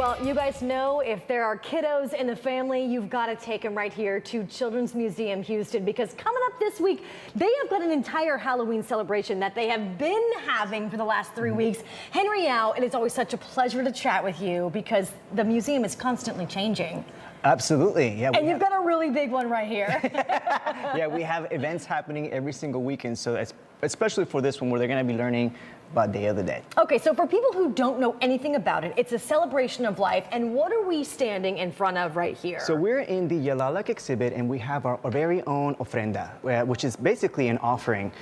Well, you guys know if there are kiddos in the family, you've got to take them right here to Children's Museum Houston, because coming up this week, they have got an entire Halloween celebration that they have been having for the last 3 weeks. Henry Yao, it is always such a pleasure to chat with you because the museum is constantly changing. Absolutely, yeah. And you've got a really big one right here. Yeah, we have events happening every single weekend, so especially for this one where they're going to be learning about Day of the Dead. Okay, so for people who don't know anything about it, it's a celebration of life, and what are we standing in front of right here? So we're in the Yalalak exhibit, and we have our very own ofrenda, which is basically an offering.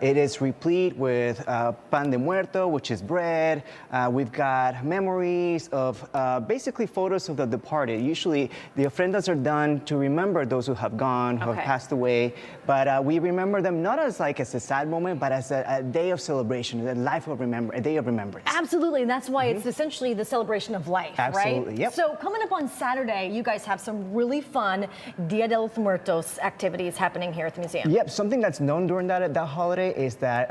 It is replete with pan de muerto, which is bread. We've got memories of basically photos of the departed. Usually the ofrendas are done to remember those who have gone, who have passed away, but we remember them not as like as a sad moment, but as a day of celebration, a day of remembrance. Absolutely, and that's why it's essentially the celebration of life, Absolutely, right? yep. So coming up on Saturday, you guys have some really fun Dia de los Muertos activities happening here at the museum. Yep, something that's known during that holiday is that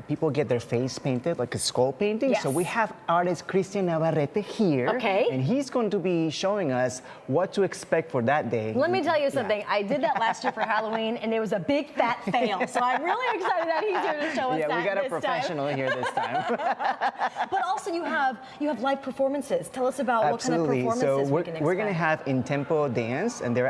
people get their face painted, like a skull painting. Yes. So we have artist Christian Navarrete here, and he's going to be showing us what to expect for that day. Let me tell you something, I did that last year for Halloween, and it was a big fat fail, so I'm really excited that he's here to show us that. Yeah, we got a professional here this time. But also you have live performances. Tell us about what kind of performances we can expect. We're going to have in-tempo dance, and they're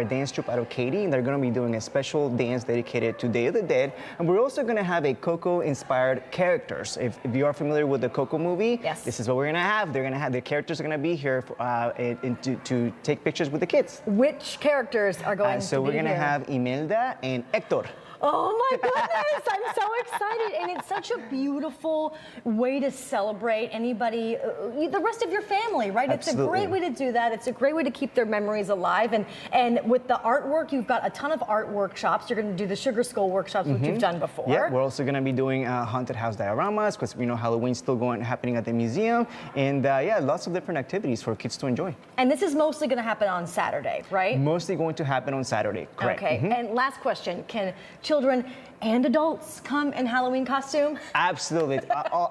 a dance troupe out of Katy, and they're going to be doing a special dance dedicated to Day of the Dead. And we're also going to have a Coco-inspired characters. If you are familiar with the Coco movie, this is what we're going to have. They're going to have the characters are going to be here to take pictures with the kids. Which characters are going to be here? So we're going to have Imelda and Hector. Oh my goodness, I'm so excited. And it's such a beautiful way to celebrate anybody, the rest of your family, right? Absolutely. It's a great way to do that. It's a great way to keep their memories alive. And with the artwork, you've got a ton of art workshops. You're going to do the Sugar Skull workshops, which you've done before. Yeah, we're also going to be doing haunted house dioramas because, you know, Halloween's still happening at the museum. And yeah, lots of different activities for kids to enjoy. And this is mostly going to happen on Saturday, right? Mostly going to happen on Saturday, correct. Okay, and last question, can children and adults come in Halloween costume? Absolutely.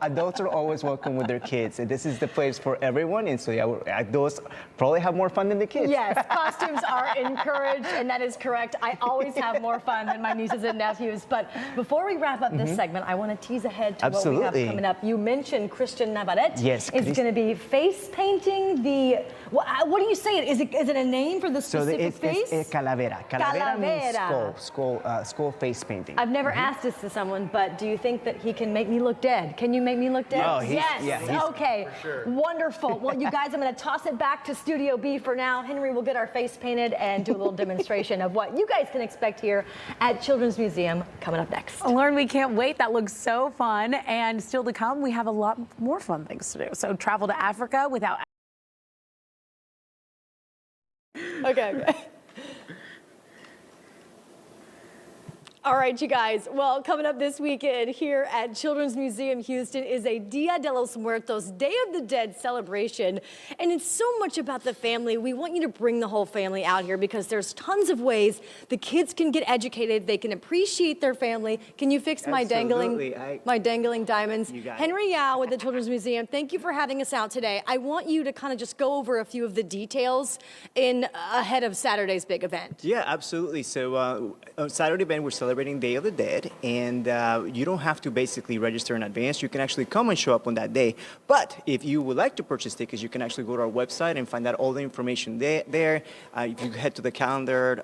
Adults are always welcome with their kids. This is the place for everyone, and so yeah, adults probably have more fun than the kids. Yes, costumes are encouraged, and that is correct. I always have more fun than my nieces and nephews. But before we wrap up this segment, I want to tease ahead to what we have coming up. You mentioned Christian Navarrete. Yes. Is going to be face painting the, what do you say? Is it a name for the specific face? It's calavera. Calavera means skull face painting. I've never asked this to someone, but do you think that he can make me look dead? Can you make me look dead? Oh, yes. Okay. For sure. Wonderful. Well, you guys, I'm going to toss it back to Studio B for now. Henry will get our face painted and do a little demonstration of what you guys can expect here at Children's Museum coming up next. Lauren, we can't wait. That looks so fun. And still to come, we have a lot more fun things to do. So travel to Africa without... Okay. All right, you guys. Well, coming up this weekend here at Children's Museum Houston is a Dia de los Muertos, Day of the Dead celebration. And it's so much about the family. We want you to bring the whole family out here because there's tons of ways the kids can get educated. They can appreciate their family. Can you fix my dangling diamonds? Henry Yao with the Children's Museum, thank you for having us out today. I want you to kind of just go over a few of the details ahead of Saturday's big event. Yeah, absolutely. So on Saturday event, we're celebrating Day of the Dead, and you don't have to basically register in advance. You can actually come and show up on that day. But if you would like to purchase tickets, you can actually go to our website and find out all the information there. If you head to the calendar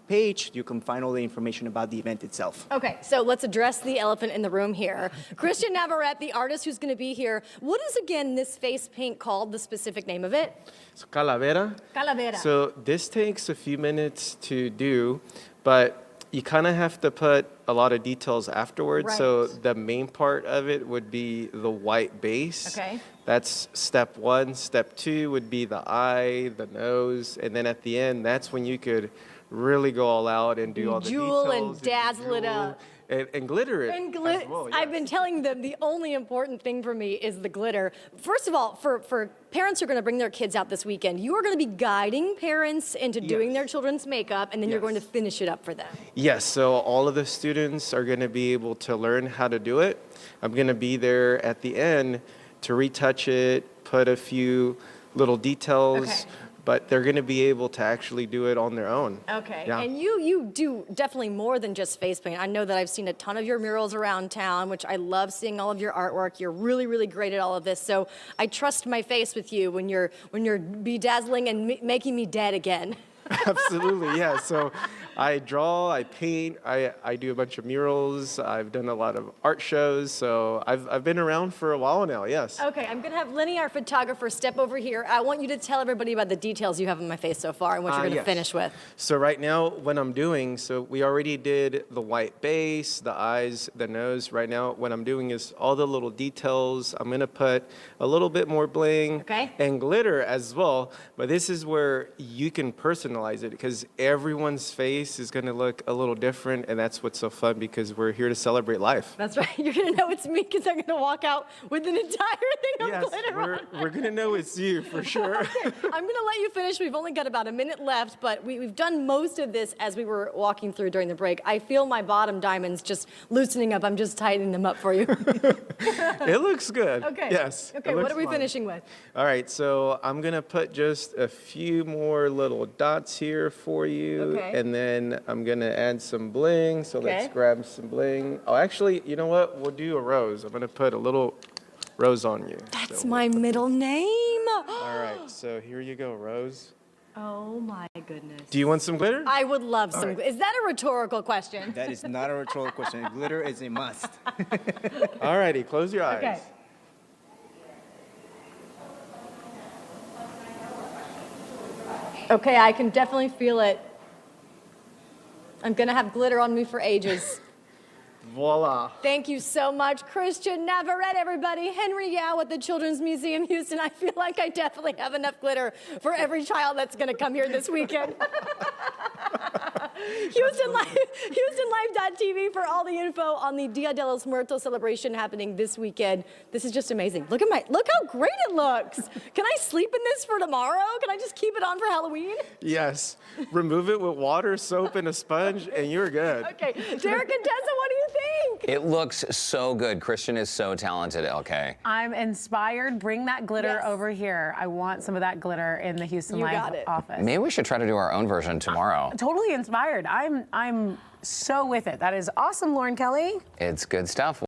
page, you can find all the information about the event itself. Okay, so let's address the elephant in the room here. Christian Navarrete, the artist who's going to be here. What is, again, this face paint called, the specific name of it? So calavera. Calavera. So this takes a few minutes to do, but you kind of have to put a lot of details afterwards. Right. So the main part of it would be the white base. Okay. That's step one. Step two would be the eye, the nose, and then at the end, that's when you could really go all out and do all the jewel details. And dazzle it up. And glitter it. And as well, yes. I've been telling them the only important thing for me is the glitter. First of all, for parents who are going to bring their kids out this weekend, you are going to be guiding parents into doing their children's makeup, and then you're going to finish it up for them. Yes, so all of the students are going to be able to learn how to do it. I'm going to be there at the end to retouch it, put a few little details. Okay. But they're going to be able to actually do it on their own. Okay, Yeah. and you do definitely more than just face paint. I know that I've seen a ton of your murals around town, which I love seeing all of your artwork. You're really, really great at all of this. So I trust my face with you when you're bedazzling and making me dead again. Absolutely, yeah. So I draw, I paint, I do a bunch of murals. I've done a lot of art shows. So I've been around for a while now, yes. Okay, I'm gonna have Lenny, our photographer, step over here. I want you to tell everybody about the details you have on my face so far and what you're gonna Yes. finish with. So right now, what I'm doing, so we already did the white base, the eyes, the nose. Right now, what I'm doing is all the little details. I'm gonna put a little bit more bling Okay. and glitter as well. But this is where you can personalize it because everyone's face is gonna look a little different, and that's what's so fun because we're here to celebrate life. That's right, you're gonna know it's me because I'm gonna walk out with an entire thing of Yes, glitter on. we're gonna know it's you for sure. Okay, I'm gonna let you finish. We've only got about a minute left, but we've done most of this as we were walking through during the break. I feel my bottom diamonds just loosening up. I'm just tightening them up for you. It looks good. Okay. Yes. Okay, it what looks are we fun. finishing with? All right, so I'm gonna put just a few more little dots here for you, Okay. and then I'm gonna add some bling. So Okay. let's grab some bling. Oh, actually, you know what? We'll do a rose. I'm gonna put a little rose on you. That's So my middle name. All right, so here you go, Rose. Oh my goodness. Do you want some glitter? I would love some. Is that a rhetorical question? That is not a rhetorical question. Glitter is a must. All righty, close your eyes. Okay. Okay, I can definitely feel it. I'm gonna have glitter on me for ages. Voila. Thank you so much, Christian Navarrete, everybody. Henry Yao at the Children's Museum Houston. I feel like I definitely have enough glitter for every child that's gonna come here this weekend. HoustonLive.tv for all the info on the Dia de los Muertos celebration happening this weekend. This is just amazing. Look how great it looks. Can I sleep in this for tomorrow? Can I just keep it on for Halloween? Yes. Remove it with water, soap, and a sponge, and you're good. Okay, Derek and Tessa, what do you think? It looks so good. Christian is so talented, LK. I'm inspired. Bring that glitter Yes. over here. I want some of that glitter in the Houston You Live got it. office. Maybe we should try to do our own version tomorrow. Totally inspired. I'm so with it. That is awesome, Lauren Kelly. It's good stuff.